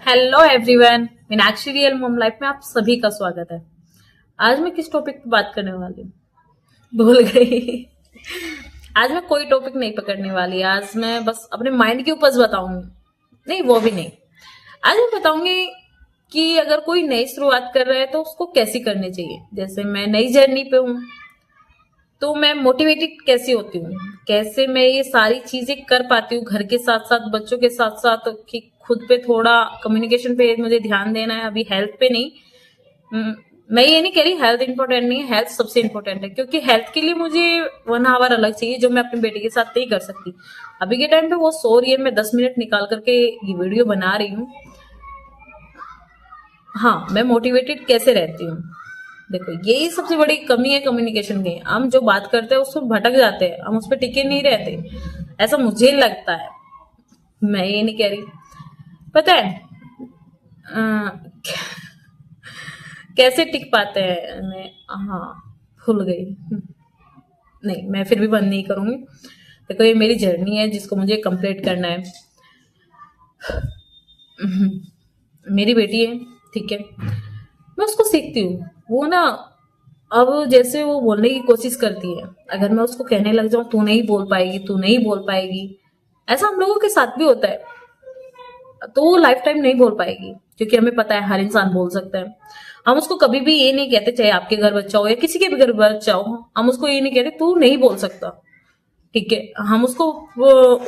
Hello everyone, Meenakshi real मोम life में आप सभी का स्वागत है। आज मैं किस टॉपिक पे बात करने वाली हूँ भूल गई। आज मैं कोई टॉपिक नहीं पकड़ने वाली। आज मैं बस अपने माइंड की उपज बताऊंगी। नहीं, वो भी नहीं। आज मैं बताऊंगी कि अगर कोई नई शुरुआत कर रहा है तो उसको कैसी करनी चाहिए। जैसे मैं नई जर्नी पे हूँ तो मैं मोटिवेटेड कैसे होती हूँ, कैसे मैं ये सारी चीजें कर पाती हूँ घर के साथ साथ, बच्चों के साथ साथ, कि खुद पे थोड़ा कम्युनिकेशन पे मुझे ध्यान देना है, अभी हेल्थ पे नहीं। हम्म, मैं ये नहीं कह रही हेल्थ इंपॉर्टेंट नहीं है, हेल्थ सबसे इंपॉर्टेंट है, क्योंकि हेल्थ के लिए मुझे 1 आवर अलग चाहिए जो मैं अपने बेटे के साथ नहीं कर सकती। अभी के टाइम पे वो सो रही है, मैं 10 मिनट निकाल करके ये वीडियो बना रही हूँ। हाँ, मैं मोटिवेटेड कैसे रहती हूँ। देखो, यही सबसे बड़ी कमी है कम्युनिकेशन की। हम जो बात करते हैं उसको भटक जाते हैं, हम उस पर टिके नहीं रहते। ऐसा मुझे लगता है, मैं ये नहीं कह रही। पता है कैसे टिक पाते हैं मैं? हाँ, भूल गई। नहीं, मैं फिर भी बंद नहीं करूंगी। देखो, ये मेरी जर्नी है जिसको मुझे कंप्लीट करना है। मेरी बेटी है, ठीक है, मैं उसको सीखती हूँ। वो ना, अब जैसे वो बोलने की कोशिश करती है, अगर मैं उसको कहने लग जाऊं तू नहीं बोल पाएगी, तू नहीं बोल पाएगी, ऐसा हम लोगों के साथ भी होता है, तो वो लाइफ टाइम नहीं बोल पाएगी। क्योंकि हमें पता है हर इंसान बोल सकता है। हम उसको कभी भी ये नहीं कहते, चाहे आपके घर बच्चा हो या किसी के भी घर बच्चा हो, हम उसको ये नहीं कहते तू नहीं बोल सकता। ठीक है, हम उसको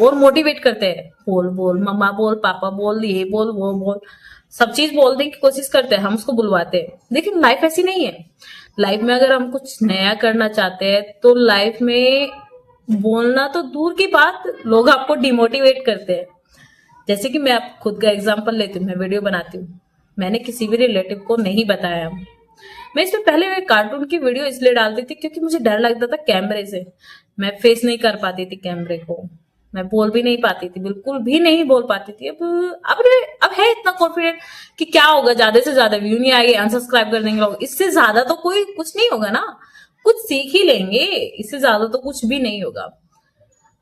और मोटिवेट करते हैं, बोल बोल मम्मा बोल, पापा बोल, ये बोल वो बोल, सब चीज बोलने की कोशिश करते हैं, हम उसको बुलवाते हैं। लेकिन लाइफ ऐसी नहीं है। लाइफ में अगर हम कुछ नया करना चाहते हैं तो लाइफ में बोलना तो दूर की बात, लोग आपको डिमोटिवेट करते हैं। जैसे कि मैं आप खुद का एग्जांपल लेती हूँ, मैं वीडियो बनाती हूँ, मैंने किसी भी रिलेटिव को नहीं बताया। मैं इसमें पहले कार्टून की वीडियो इसलिए डालती थी क्योंकि मुझे डर लगता था कैमरे से। मैं फेस नहीं कर पाती थी कैमरे को, मैं बोल भी नहीं पाती थी, बिल्कुल भी नहीं बोल पाती थी। अब है इतना कॉन्फिडेंट कि क्या होगा, ज्यादा से ज्यादा व्यू नहीं आएगी, अनसब्सक्राइब कर देंगे लोग, इससे ज्यादा तो कोई कुछ नहीं होगा ना। कुछ सीख ही लेंगे, इससे ज्यादा तो कुछ भी नहीं होगा।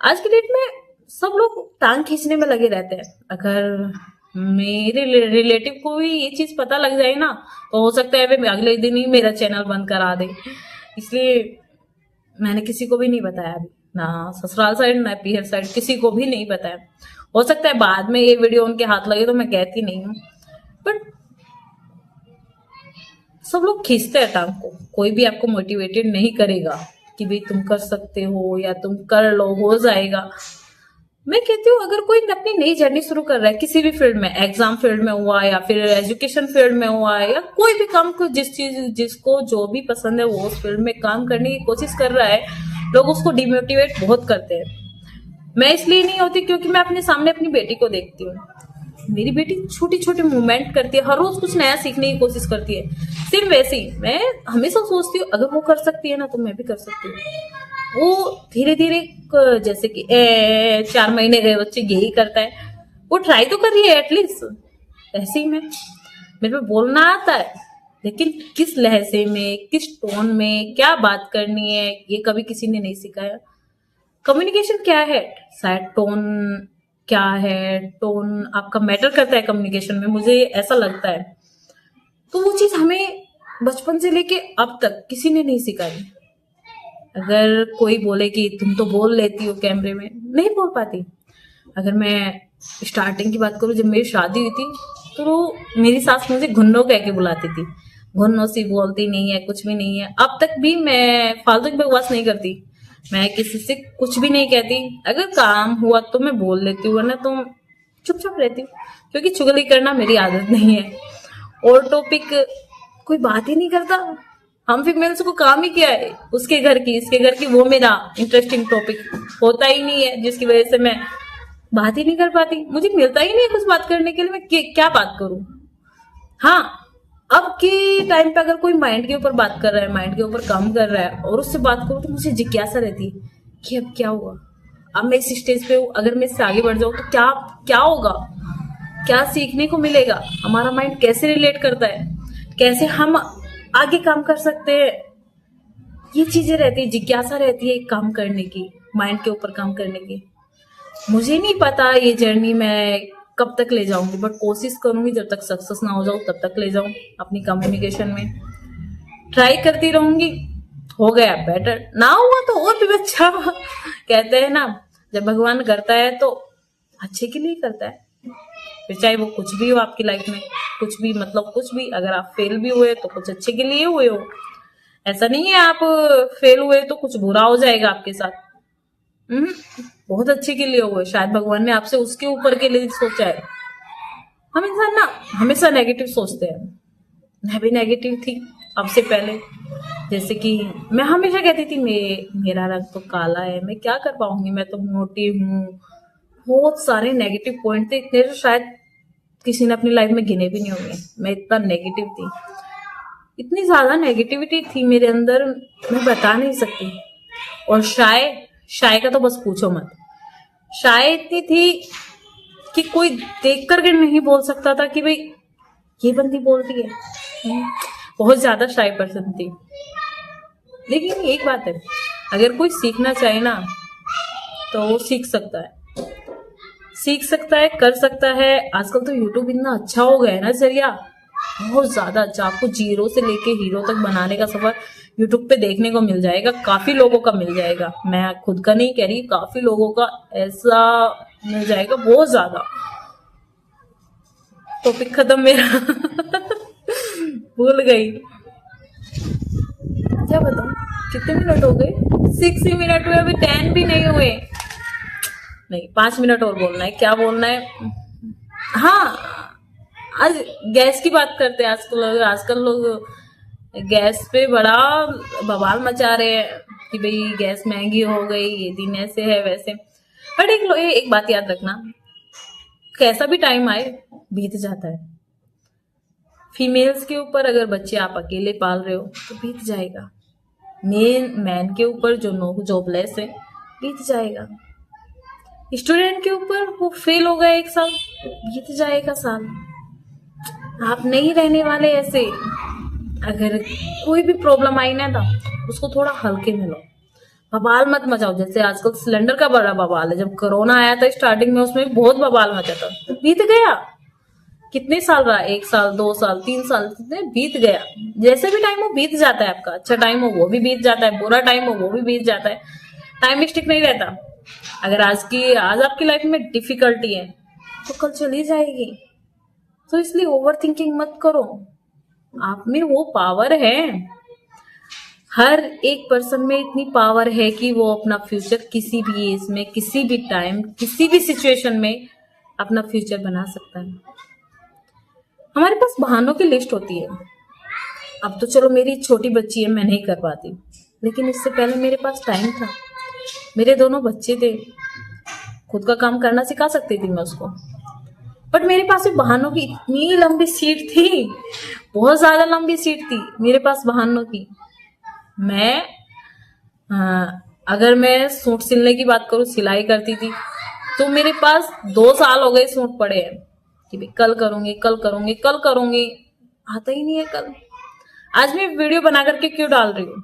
आज की डेट में सब लोग टांग खींचने में लगे रहते हैं। अगर मेरे रिलेटिव को भी ये चीज पता लग जाए ना, तो हो सकता है वे अगले दिन ही मेरा चैनल बंद करा दे। इसलिए मैंने किसी को भी नहीं बताया अभी, ना ससुराल साइड ना पीहर साइड, किसी को भी नहीं बताया। हो सकता है बाद में ये वीडियो उनके हाथ लगे तो मैं कहती नहीं हूँ, बट सब लोग खींचते हैं टांग को। कोई भी आपको मोटिवेटेड नहीं करेगा कि भाई तुम कर सकते हो या तुम कर लो, हो जाएगा। मैं कहती हूँ अगर कोई अपनी नई जर्नी शुरू कर रहा है किसी भी फील्ड में, एग्जाम फील्ड में हुआ या फिर एजुकेशन फील्ड में हुआ, या कोई भी काम को, जिस चीज जिसको जो भी पसंद है वो उस फील्ड में काम करने की कोशिश कर रहा है, लोग उसको डिमोटिवेट बहुत करते हैं। मैं इसलिए नहीं होती क्योंकि मैं अपने सामने अपनी बेटी को देखती हूँ। मेरी बेटी छोटी छोटी मूवमेंट करती है, हर रोज कुछ नया सीखने की कोशिश करती है। सिर्फ वैसे ही मैं हमेशा सोचती हूँ अगर वो कर सकती है ना तो मैं भी कर सकती हूँ। वो धीरे धीरे, जैसे कि 4 महीने गए बच्चे यही करता है, वो ट्राई तो कर रही है एटलीस्ट। ऐसे ही मैं, मेरे पे बोलना आता है, लेकिन किस लहजे में, किस टोन में क्या बात करनी है ये कभी किसी ने नहीं सिखाया। कम्युनिकेशन क्या है, शायद टोन क्या है, टोन आपका मैटर करता है कम्युनिकेशन में, मुझे ऐसा लगता है। तो वो चीज हमें बचपन से लेके अब तक किसी ने नहीं सिखाई। अगर कोई बोले कि तुम तो बोल लेती हो कैमरे में, नहीं बोल पाती। अगर मैं स्टार्टिंग की बात करूं, जब मेरी शादी हुई थी तो मेरी सास मुझे घुन्नो कह के बुलाती थी। घुन्नो सी बोलती नहीं है, कुछ भी नहीं है। अब तक भी मैं फालतू की बकवास नहीं करती, मैं किसी से कुछ भी नहीं कहती। अगर काम हुआ तो मैं बोल लेती हूँ, वरना तो चुपचाप रहती हूँ, क्योंकि चुगली करना मेरी आदत नहीं है। और टॉपिक कोई बात ही नहीं करता। हम फीमेल्स को काम ही क्या है, उसके घर की इसके घर की, वो मेरा इंटरेस्टिंग टॉपिक होता ही नहीं है, जिसकी वजह से मैं बात ही नहीं कर पाती। मुझे मिलता ही नहीं है कुछ बात करने के लिए, मैं क्या बात करूं। हाँ, अब के टाइम पे अगर कोई माइंड के ऊपर बात कर रहा है, माइंड के ऊपर काम कर रहा है और उससे बात करूं तो मुझे जिज्ञासा रहती है कि अब क्या हुआ। अब मैं इस स्टेज पे हूँ, अगर मैं इससे आगे बढ़ जाऊं तो क्या क्या होगा, क्या सीखने को मिलेगा, हमारा माइंड कैसे रिलेट करता है, कैसे हम आगे काम कर सकते हैं। ये चीजें रहती है, जिज्ञासा रहती है काम करने की, माइंड के ऊपर काम करने की। मुझे नहीं पता ये जर्नी मैं कब तक ले जाऊंगी, बट कोशिश करूंगी जब तक सक्सेस ना हो जाऊं तब तक ले जाऊं अपनी कम्युनिकेशन में, ट्राई करती रहूंगी। हो गया बेटर, ना हुआ तो और भी अच्छा। कहते हैं ना, जब भगवान करता है तो अच्छे के लिए करता है, फिर चाहे वो कुछ भी हो आपकी लाइफ में, कुछ भी मतलब कुछ भी। अगर आप फेल भी हुए तो कुछ अच्छे के लिए हुए हो, ऐसा नहीं है आप फेल हुए तो कुछ बुरा हो जाएगा आपके साथ। बहुत अच्छे के लिए हुए, शायद भगवान ने आपसे उसके ऊपर के लिए सोचा है। हम इंसान ना हमेशा नेगेटिव सोचते हैं, मैं भी नेगेटिव थी अब से पहले। जैसे कि मैं हमेशा कहती थी मेरा रंग तो काला है, मैं क्या कर पाऊंगी, मैं तो मोटी हूँ। बहुत सारे नेगेटिव पॉइंट थे, इतने तो शायद किसी ने अपनी लाइफ में गिने भी नहीं होंगे। मैं इतना नेगेटिव थी, इतनी ज्यादा नेगेटिविटी थी मेरे अंदर, मैं बता नहीं सकती। और शाय का तो बस पूछो मत। शाय इतनी थी कि कोई देख करके नहीं बोल सकता था कि भाई ये बंदी बोल रही है। बहुत ज्यादा शाय पर्सन थी। लेकिन एक बात है, अगर कोई सीखना चाहे ना तो वो सीख सकता है, कर सकता है। आजकल तो यूट्यूब इतना अच्छा हो गया है ना जरिया, बहुत ज्यादा अच्छा। आपको जीरो से लेके हीरो तक बनाने का सफर यूट्यूब पे देखने को मिल जाएगा, काफी लोगों का मिल जाएगा। मैं खुद का नहीं कह रही, काफी लोगों का ऐसा मिल जाएगा, बहुत ज्यादा। टॉपिक खत्म मेरा। भूल गई, क्या बताऊं, कितने मिनट हो गए? 6 ही मिनट हुए, अभी 10 भी नहीं हुए। नहीं, 5 मिनट और बोलना है। क्या बोलना है? हाँ, आज गैस की बात करते हैं। आजकल लोग गैस पे बड़ा बवाल मचा रहे हैं कि भाई गैस महंगी हो गई, ये दिन ऐसे है वैसे। बट एक बात याद रखना, कैसा भी टाइम आए बीत जाता है। फीमेल्स के ऊपर अगर बच्चे आप अकेले पाल रहे हो तो बीत जाएगा। मैन के ऊपर जो नो जॉबलेस है बीत जाएगा। स्टूडेंट के ऊपर वो फेल हो गए 1 साल, बीत जाएगा साल। आप नहीं रहने वाले ऐसे। अगर कोई भी प्रॉब्लम आई ना था उसको थोड़ा हल्के में लो, बवाल मत मचाओ। जैसे आजकल सिलेंडर का बड़ा बवाल है, जब कोरोना आया था स्टार्टिंग में उसमें भी बहुत बवाल मचा था, बीत गया। कितने साल रहा? 1 साल, 2 साल, 3 साल, कितने बीत गया। जैसे भी टाइम हो बीत जाता है आपका। अच्छा टाइम हो वो भी बीत जाता है, बुरा टाइम हो वो भी बीत जाता है। टाइम स्टिक नहीं रहता। अगर आज आपकी लाइफ में डिफिकल्टी है तो कल चली जाएगी। तो इसलिए ओवर थिंकिंग मत करो। आप में वो पावर है, हर एक पर्सन में इतनी पावर है कि वो अपना फ्यूचर किसी भी एज में, किसी भी टाइम, किसी भी सिचुएशन में अपना फ्यूचर बना सकता है। हमारे पास बहानों की लिस्ट होती है। अब तो चलो मेरी छोटी बच्ची है, मैं नहीं कर पाती, लेकिन इससे पहले मेरे पास टाइम था, मेरे दोनों बच्चे थे, खुद का काम करना सिखा सकती थी मैं उसको। बट मेरे पास भी बहानों की इतनी लंबी सीट थी, बहुत ज्यादा लंबी सीट थी मेरे पास बहानों की। मैं अगर मैं सूट सिलने की बात करूं, सिलाई करती थी, तो मेरे पास 2 साल हो गए सूट पड़े हैं कि भाई कल करूंगी, कल करूंगी, कल करूंगी, आता ही नहीं है कल। आज मैं वीडियो बना करके क्यों डाल रही हूँ?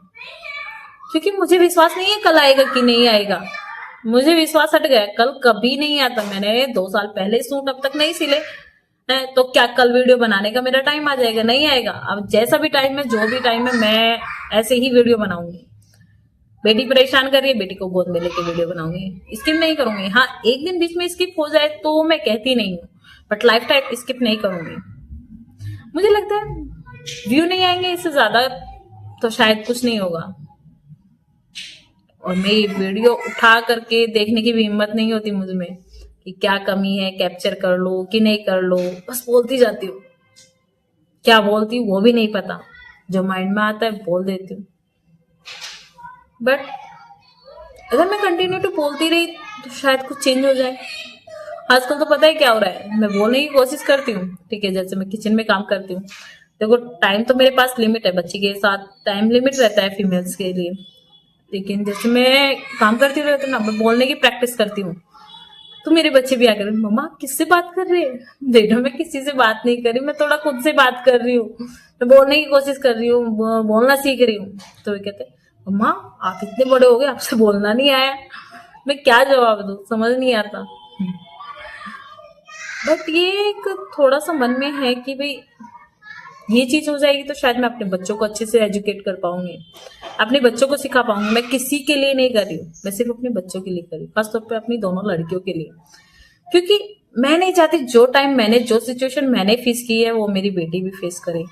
क्योंकि मुझे विश्वास नहीं है कल आएगा कि नहीं आएगा। मुझे विश्वास हट गया, कल कभी नहीं आता। मैंने 2 साल पहले सूट अब तक नहीं सिले हैं, तो क्या कल वीडियो बनाने का मेरा टाइम आ जाएगा? नहीं आएगा। अब जैसा भी टाइम है, जो भी टाइम है, मैं ऐसे ही वीडियो बनाऊंगी। बेटी परेशान कर रही है, बेटी को गोद में लेके वीडियो बनाऊंगी, स्किप नहीं करूंगी। हाँ, एक दिन बीच में स्किप हो जाए तो मैं कहती नहीं हूँ, बट लाइफ टाइम स्किप नहीं करूंगी। मुझे लगता है व्यू नहीं आएंगे इससे ज्यादा तो शायद कुछ नहीं होगा। और मैं ये वीडियो उठा करके देखने की भी हिम्मत नहीं होती मुझ में कि क्या कमी है, कैप्चर कर लो कि नहीं कर लो, बस बोलती जाती हूँ। क्या बोलती हूँ वो भी नहीं पता, जो माइंड में आता है बोल देती हूँ। बट अगर मैं कंटिन्यू टू बोलती रही तो शायद कुछ चेंज हो जाए। आजकल तो पता है क्या हो रहा है, मैं बोलने की कोशिश करती हूँ, ठीक है, जैसे मैं किचन में काम करती हूँ, देखो टाइम तो मेरे पास लिमिट है, बच्ची के साथ टाइम लिमिट रहता है फीमेल्स के लिए। लेकिन जैसे मैं काम करती रहती हूँ ना, मैं बोलने की प्रैक्टिस करती हूँ, तो मेरे बच्चे भी आकर मम्मा किससे बात कर रही है? देखो मैं किसी से बात नहीं कर रही, मैं थोड़ा खुद से बात कर रही हूँ, मैं बोलने की कोशिश कर रही हूँ, बोलना सीख रही हूँ। तो वे कहते मम्मा आप इतने बड़े हो गए, आपसे बोलना नहीं आया। मैं क्या जवाब दूँ, समझ नहीं आता। बट ये एक थोड़ा सा मन में है कि भाई ये चीज हो जाएगी तो शायद मैं अपने बच्चों को अच्छे से एजुकेट कर पाऊंगी, अपने बच्चों को सिखा पाऊंगी। मैं किसी के लिए नहीं कर रही हूँ, मैं सिर्फ अपने बच्चों के लिए कर रही हूँ, खासतौर पर अपनी दोनों लड़कियों के लिए। क्योंकि मैं नहीं चाहती जो टाइम मैंने, जो सिचुएशन मैंने फेस की है वो मेरी बेटी भी फेस करे।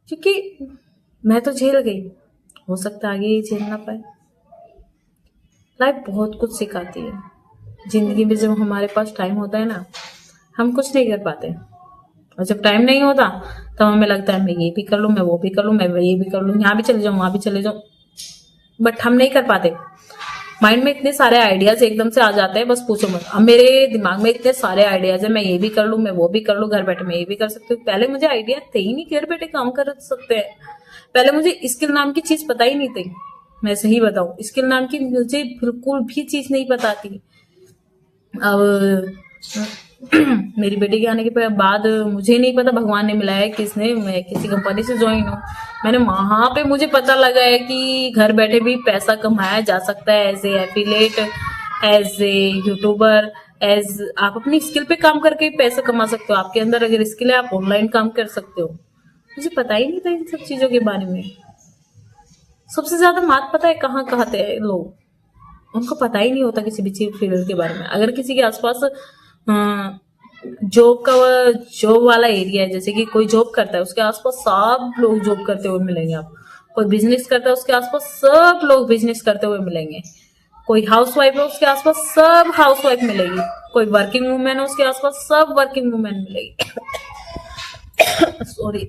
क्योंकि मैं तो झेल गई, हो सकता है आगे ये झेल ना पाए। लाइफ बहुत कुछ सिखाती है। जिंदगी में जब हमारे पास टाइम होता है ना, हम कुछ नहीं कर पाते, और जब टाइम नहीं होता तब हमें लगता है मैं ये भी कर लूं, मैं वो भी कर लूं, मैं ये भी कर लूं, यहाँ भी चले जाऊं, वहां भी चले जाऊं, बट हम नहीं कर पाते। माइंड में इतने सारे आइडियाज एकदम से आ जाते हैं, बस पूछो मत। अब मेरे दिमाग में इतने सारे आइडियाज है, मैं ये भी कर लूं, मैं वो भी कर लूं, घर बैठे मैं ये भी कर सकती हूँ। पहले मुझे आइडिया थे ही नहीं, घर बैठे काम कर सकते हैं। पहले मुझे स्किल नाम की चीज पता ही नहीं थी, मैं सही बताऊं, स्किल नाम की मुझे बिल्कुल भी चीज नहीं पता थी। अब मेरी बेटी के आने के बाद मुझे नहीं पता भगवान ने मिलाया है किसने, मैं किसी कंपनी से ज्वाइन हूँ, मैंने वहां पे मुझे पता लगा है कि घर बैठे भी पैसा कमाया जा सकता है, as a affiliate, as a YouTuber, as आप अपनी स्किल पे काम करके भी पैसा कमा सकते हो। आपके अंदर अगर स्किल है आप ऑनलाइन काम कर सकते हो। मुझे पता ही नहीं था इन सब चीजों के बारे में। सबसे ज्यादा मात पता है कहाँ कहते हैं लोग, उनको पता ही नहीं होता किसी भी चीज फील्ड के बारे में। अगर किसी के आसपास जॉब का, जॉब वाला एरिया है, जैसे कि कोई जॉब करता है उसके आसपास सब लोग जॉब करते हुए मिलेंगे आप। कोई बिजनेस करता है उसके आसपास सब लोग बिजनेस करते हुए मिलेंगे। कोई हाउसवाइफ है उसके आसपास सब हाउसवाइफ मिलेगी। कोई वर्किंग वुमेन है उसके आसपास सब वर्किंग वुमेन मिलेगी। सॉरी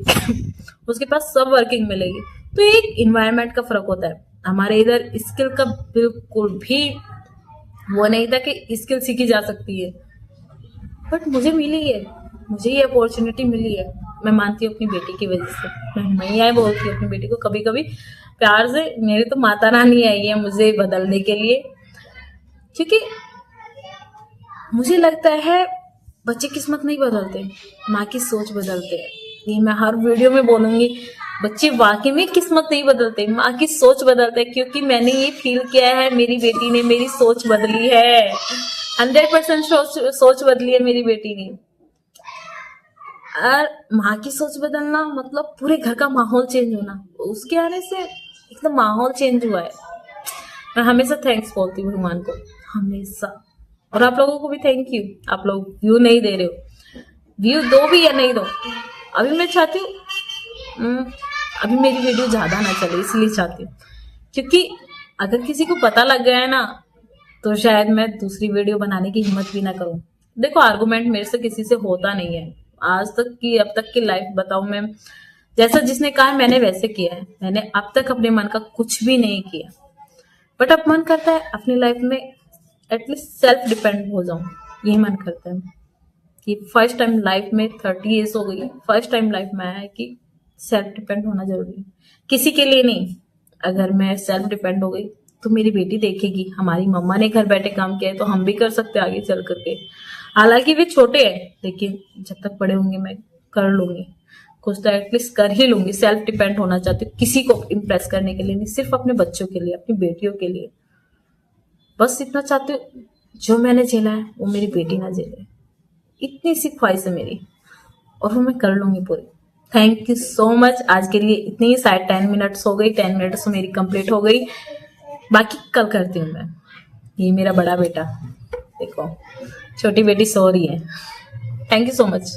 उसके पास सब वर्किंग मिलेगी। तो एक इन्वायरमेंट का फर्क होता है। हमारे इधर स्किल का बिल्कुल भी वो नहीं था कि स्किल सीखी जा सकती है, बट मुझे मिली है, मुझे ये अपॉर्चुनिटी मिली है। मैं मानती हूँ अपनी बेटी की वजह से। मैं यही बोलती हूँ अपनी बेटी को कभी कभी प्यार से, मेरी तो माता रानी आई है मुझे बदलने के लिए। क्योंकि मुझे लगता है बच्चे किस्मत नहीं बदलते, माँ की सोच बदलते हैं। ये मैं हर वीडियो में बोलूंगी, बच्चे वाकई में किस्मत नहीं बदलते, माँ की सोच बदलते हैं। क्योंकि मैंने ये फील किया है, मेरी बेटी ने मेरी सोच बदली है, 100% सोच बदली है मेरी बेटी ने। और माँ की सोच बदलना मतलब पूरे घर का माहौल चेंज होना, उसके आने से एकदम माहौल चेंज हुआ है। मैं हमेशा थैंक्स बोलती हूँ भगवान को, हमेशा। और आप लोगों को भी थैंक यू, आप लोग व्यू नहीं दे रहे हो, व्यू दो भी या नहीं दो। अभी मैं चाहती हूँ अभी मेरी वीडियो ज्यादा ना चले, इसलिए चाहती हूँ। क्योंकि अगर किसी को पता लग गया है ना, तो शायद मैं दूसरी वीडियो बनाने की हिम्मत भी ना करूं। देखो आर्गुमेंट मेरे से किसी से होता नहीं है आज तक की, अब तक की लाइफ बताऊं मैं, जैसा जिसने कहा है मैंने वैसे किया है। मैंने अब तक अपने मन का कुछ भी नहीं किया, बट अब मन करता है अपनी लाइफ में एटलीस्ट सेल्फ डिपेंड हो जाऊं, यही मन करता है। कि फर्स्ट टाइम लाइफ में 30 ईयर्स हो गई, फर्स्ट टाइम लाइफ में आया है कि सेल्फ डिपेंड होना जरूरी है, किसी के लिए नहीं। अगर मैं सेल्फ डिपेंड हो गई तो मेरी बेटी देखेगी हमारी मम्मा ने घर बैठे काम किया है, तो हम भी कर सकते हैं आगे चल करके। हालांकि वे छोटे हैं, लेकिन जब तक बड़े होंगे मैं कर लूंगी, कुछ तो एटलीस्ट कर ही लूंगी। सेल्फ डिपेंड होना चाहती हूँ, किसी को इम्प्रेस करने के लिए नहीं, सिर्फ अपने बच्चों के लिए, अपनी बेटियों के लिए। बस इतना चाहती हूँ, जो मैंने झेला है वो मेरी बेटी ना झेले, इतनी सी ख्वाहिश है मेरी, और वो मैं कर लूंगी पूरी। Thank you so much. आज के लिए इतनी ही, शायद 10 मिनट्स हो गई, 10 मिनट्स मेरी कंप्लीट हो गई, बाकी कल करती हूँ मैं। ये मेरा बड़ा बेटा देखो, छोटी बेटी सो रही है। Thank you so much.